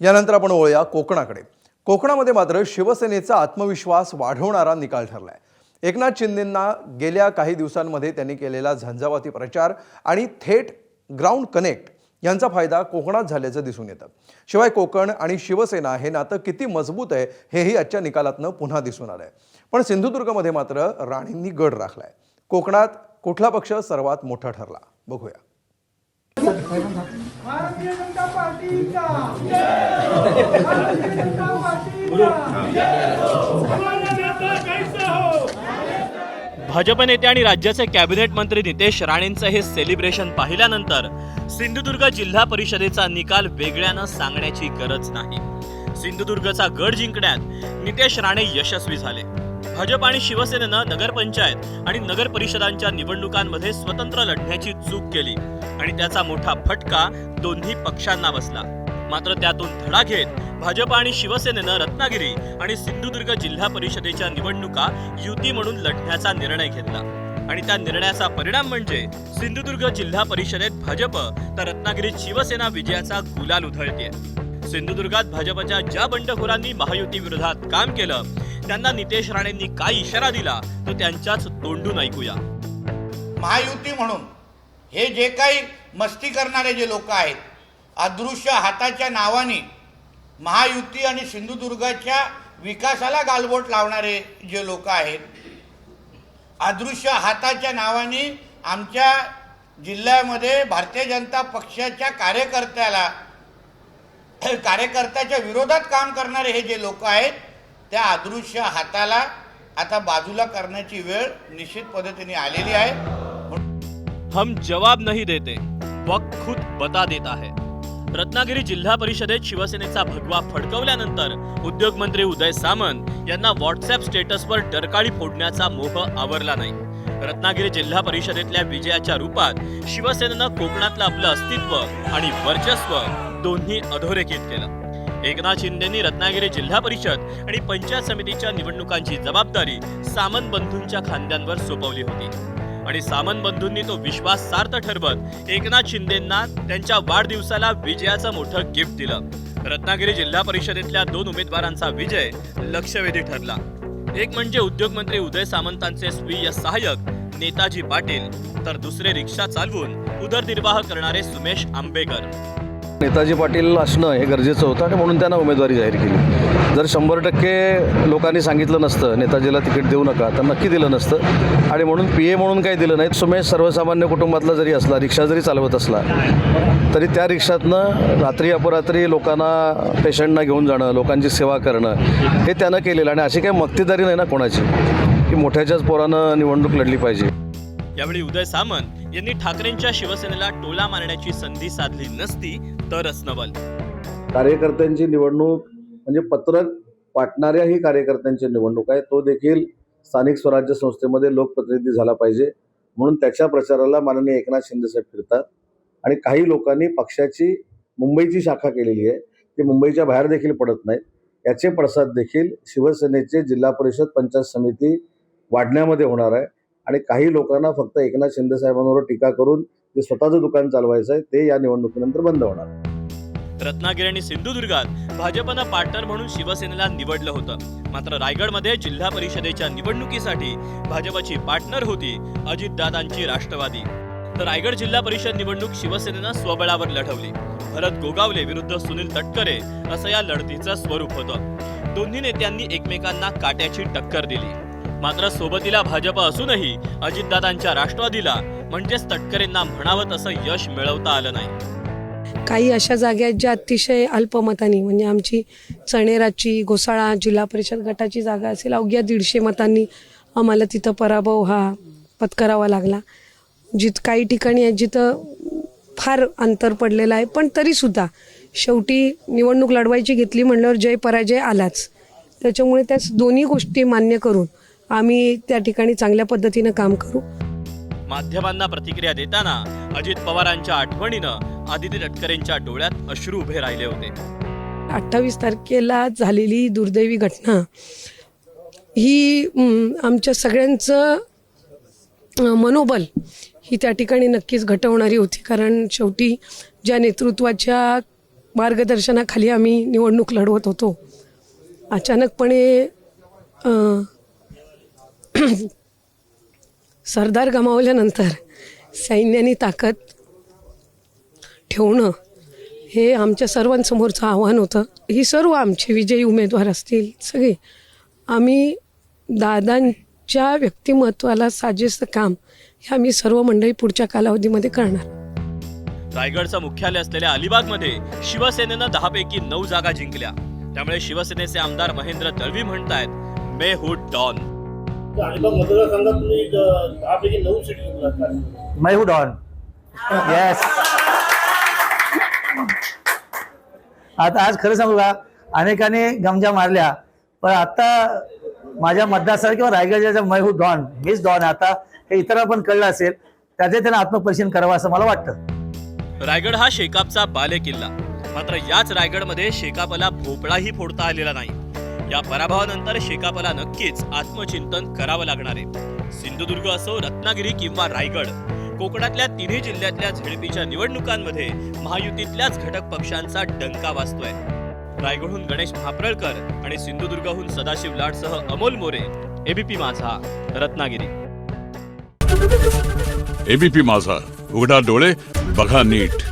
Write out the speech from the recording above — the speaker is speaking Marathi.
यानंतर आपण वळूया कोकणाकडे। कोकणामध्ये मात्र शिवसेनेचा आत्मविश्वास वाढवणारा निकाल ठरलाय। एकनाथ शिंदेंना गेल्या काही दिवसांमध्ये त्यांनी केलेला झंझावाती प्रचार आणि थेट ग्राउंड कनेक्ट यांचा फायदा कोकणात झाल्याचं दिसून येतं। शिवाय कोकण आणि शिवसेना हे नातं किती मजबूत आहे हेही आजच्या निकालातनं पुन्हा दिसून आलंय। पण सिंधुदुर्गमध्ये मात्र राणेंनी गड राखलाय। कोकणात कुठला पक्ष सर्वात मोठा ठरला बघूया। भारतीय जनता पार्टीचा भारतीय जनता भाजप नेते आणि राज्याचे कॅबिनेट मंत्री नितेश राणेंचं हे सेलिब्रेशन पाहिल्यानंतर सिंधुदुर्ग जिल्हा परिषदेचा निकाल वेगळ्यानं सांगण्याची गरज नाही। सिंधुदुर्गचा गड जिंकण्यात नितेश राणे यशस्वी झाले। भाजप आणि शिवसेनेनं नगरपंचायत आणि नगर परिषदांच्या निवडणुकांमध्ये स्वतंत्र लढण्याची चूक केली आणि त्याचा मोठा फटका दोन्ही पक्षांना बसला। मात्र त्यातून धडा घेत भाजप आणि शिवसेनेनं रत्नागिरी आणि सिंधुदुर्ग जिल्हा परिषदेच्या निवडणुका युती म्हणून लढण्याचा निर्णय घेतला आणि त्या निर्णयाचा परिणाम म्हणजे सिंधुदुर्ग जिल्हा परिषदेत भाजप तर रत्नागिरीत शिवसेना विजयाचा गुलाल उधळते। सिंधुदुर्गात भाजपच्या ज्या बंडखोरांनी महायुती विरोधात काम केलं त्यांना नितेश राणेंनी काय इशारा दिला तो त्यांच्याच तोंडून ऐकूया। महायुती म्हणून हे जे काही मस्ती करणारे जे लोक आहेत, अदृश्य हाताच्या नावाने महायुती आणि सिंधुदुर्गाच्या विकासाला गालबोट लावणारे जे लोक आहेत, अदृश्य हाताच्या नावाने आमच्या जिल्ह्यामध्ये भारतीय जनता पक्षाच्या कार्यकर्त्याच्या विरोधात काम करणारे हे जे लोक आहेत, त्या अदृश्य हाताला आता बाजूला करण्याची वेळ निश्चित पद्धतीने आलेली आहे। हम जवाब नहीं देते, वक्त खुद बता देता है। रत्नागिरी जिल्हा परिषदेत शिवसेनेचा भगवा फडकवल्यानंतर उद्योग मंत्री उदय सामंत यांना व्हॉट्सअॅप स्टेटसवर डरकाळी फोडण्याचा मोह आवरला नाही। रत्नागिरी जिल्हा परिषदेतल्या विजयाच्या रूपात शिवसेनेनं कोकणातलं आपलं अस्तित्व आणि वर्चस्व दोन्ही अधोरेखित केलं। एकनाथ शिंदेंनी रत्नागिरी जिल्हा परिषद आणि पंचायत समितीच्या निवडणुकांची जबाबदारी सामंत बंधूंच्या खांद्यांवर सोपवली होती आणि सामंत बंधूंनी तो विश्वास सार्थ ठरवत एकनाथ शिंदेंना त्यांच्या वाढदिवसाला विजयाचं मोठं गिफ्ट दिलं। रत्नागिरी जिल्हा परिषदेतल्या 2 उमेदवारांचा विजय लक्षवेधी ठरला। एक म्हणजे उद्योग मंत्री उदय सामंतांचे स्वीय सहाय्यक नेताजी पाटील, तर दुसरे रिक्षा चालवून उदरनिर्वाह करणारे सुमेश आंबेकर। नेताजी पाटील असणं हे गरजेचं होतं आणि म्हणून त्यांना उमेदवारी जाहीर केली। जर 100% लोकांनी सांगितलं नसतं नेताजीला तिकीट देऊ नका तर नक्की दिलं नसतं आणि म्हणून PA म्हणून काही दिलं नाही। सुमेश सर्वसामान्य कुटुंबातला जरी असला, रिक्षा जरी चालवत असला तरी त्या रिक्षातनं रात्री अपरात्री लोकांना, पेशंटना घेऊन जाणं, लोकांची सेवा करणं हे त्यानं केलेलं आणि अशी काही मक्तेदारी नाही ना कोणाची की मोठ्याच्याच पोरानं निवडणूक लढली पाहिजे। यावेळी उदय सामंत यांनी ठाकरेंच्या शिवसेनेला टोला मारण्याची संधी साधली नसती तरच नवल। कार्यकर्त्यांची निवडणूक म्हणजे पत्रक वाटणाऱ्याही कार्यकर्त्यांची निवडणूक आहे, तो देखील स्थानिक स्वराज्य संस्थेमध्ये लोकप्रतिनिधी झाला पाहिजे म्हणून त्याच्या प्रचाराला माननीय एकनाथ शिंदेसाहेब फिरतात आणि काही लोकांनी पक्षाची मुंबईची शाखा केलेली आहे, ती मुंबईच्या बाहेर देखील पडत नाहीत। याचे पडसाद देखील शिवसेनेचे जिल्हा परिषद पंचायत समिती वाढण्यामध्ये होणार आहे आणि काही लोकांना फक्त एकनाथ शिंदे साहेबांवर टीका करून जे स्वतःचं दुकान चालवायचं आहे ते या निवडणुकीनंतर बंद होणार। रत्नागिरी आणि सिंधुदुर्गात भाजपनं पार्टनर म्हणून शिवसेनेला निवडलं होतं। मात्र रायगडमध्ये जिल्हा परिषदेच्या निवडणुकीसाठी भाजपची पार्टनर होती अजितदादांची राष्ट्रवादी। तर रायगड जिल्हा परिषद निवडणूक शिवसेनेनं स्वबळावर लढवली। भरत गोगावले विरुद्ध सुनील तटकरे असं या लढतीचं स्वरूप होतं। दोन्ही नेत्यांनी एकमेकांना काट्याची टक्कर दिली। मात्र सोबतीला भाजप असूनही अजितदादांच्या राष्ट्रवादीला म्हणजेच तटकरेंना म्हणावं तसं यश मिळवता आलं नाही। काही अशा जागा आहेत ज्या अतिशय अल्पमतांनी, म्हणजे आमची चणेराची घोसाळा जिल्हा परिषद गटाची जागा असेल, अवघ्या 150 मतांनी आम्हाला तिथं पराभव हा पत्करावा लागला। काही ठिकाणी आहेत जिथं फार अंतर पडलेलं आहे, पण तरीसुद्धा शेवटी निवडणूक लढवायची घेतली म्हणल्यावर जय पराजय आलाच। त्याच्यामुळे त्या दोन्ही गोष्टी मान्य करून आम्ही त्या ठिकाणी चांगल्या पद्धतीनं काम करू। माध्यमांना प्रतिक्रिया देताना अजित पवारांच्या आठवणीनं आदिती तटकरेंच्या डोळ्यात अश्रू उभे राहिले होते। 28 तारखेला झालेली दुर्दैवी घटना ही आमच्या सगळ्यांचं मनोबल ही त्या ठिकाणी नक्कीच घटवणारी होती, कारण शेवटी ज्या नेतृत्वाच्या मार्गदर्शनाखाली आम्ही निवडणूक लढवत होतो. अचानकपणे सरदार गमावल्यानंतर सैन्याने ताकद ठेवणं हे आमच्या सर्वांसमोरचं आव्हान होतं. ही सर्व आमचे विजयी उमेदवार असतील सगळे आम्ही दादांच्या व्यक्तिमत्वाला साजेसं काम हे आम्ही सर्व मंडळी पुढच्या कालावधीमध्ये करणार. रायगडचं मुख्यालय असलेल्या अलिबागमध्ये शिवसेनेनं 10 पैकी 9 जागा जिंकल्या. त्यामुळे शिवसेनेचे आमदार महेंद्र दळवी म्हणतायत मे हू डॉन. अलिबाग मतदारसंघात तुम्ही 10 पैकी 9 सीट जिंकलात. मैं हूँ डॉन. येस. आता आज खरं सांगू का, अनेकाने गमजा मारल्या, पण आता माझ्या मतदारसंघ किंवा रायगडच्या मैं हूँ डॉन, मीच डॉन आता हे इतरांना पण कळलं असेल. त्याचे त्यांना आत्मपरीक्षण करावं असं मला वाटतं. रायगड हा शेकापचा बालेकिल्ला. मात्र याच रायगडमध्ये शेकापला भोपळाही फोडता आलेला नाही. या पराभवानंतर शेकापला नक्कीच आत्मचिंतन करावं लागणार आहे. सिंधुदुर्ग असो, रत्नागिरी किंवा रायगड, कोकणातल्या तिन्ही जिल्ह्यातल्या झेडपीच्या निवडणुकांमध्ये महायुतीतल्याच घटक पक्षांचा डंका वाजतोय. रायगडहून गणेश महाप्रळकर आणि सिंधुदुर्गहून सदाशिव लाडसह अमोल मोरे, एबीपी माझा, रत्नागिरी. एबीपी माझा, उघडा डोळे बघा नीट.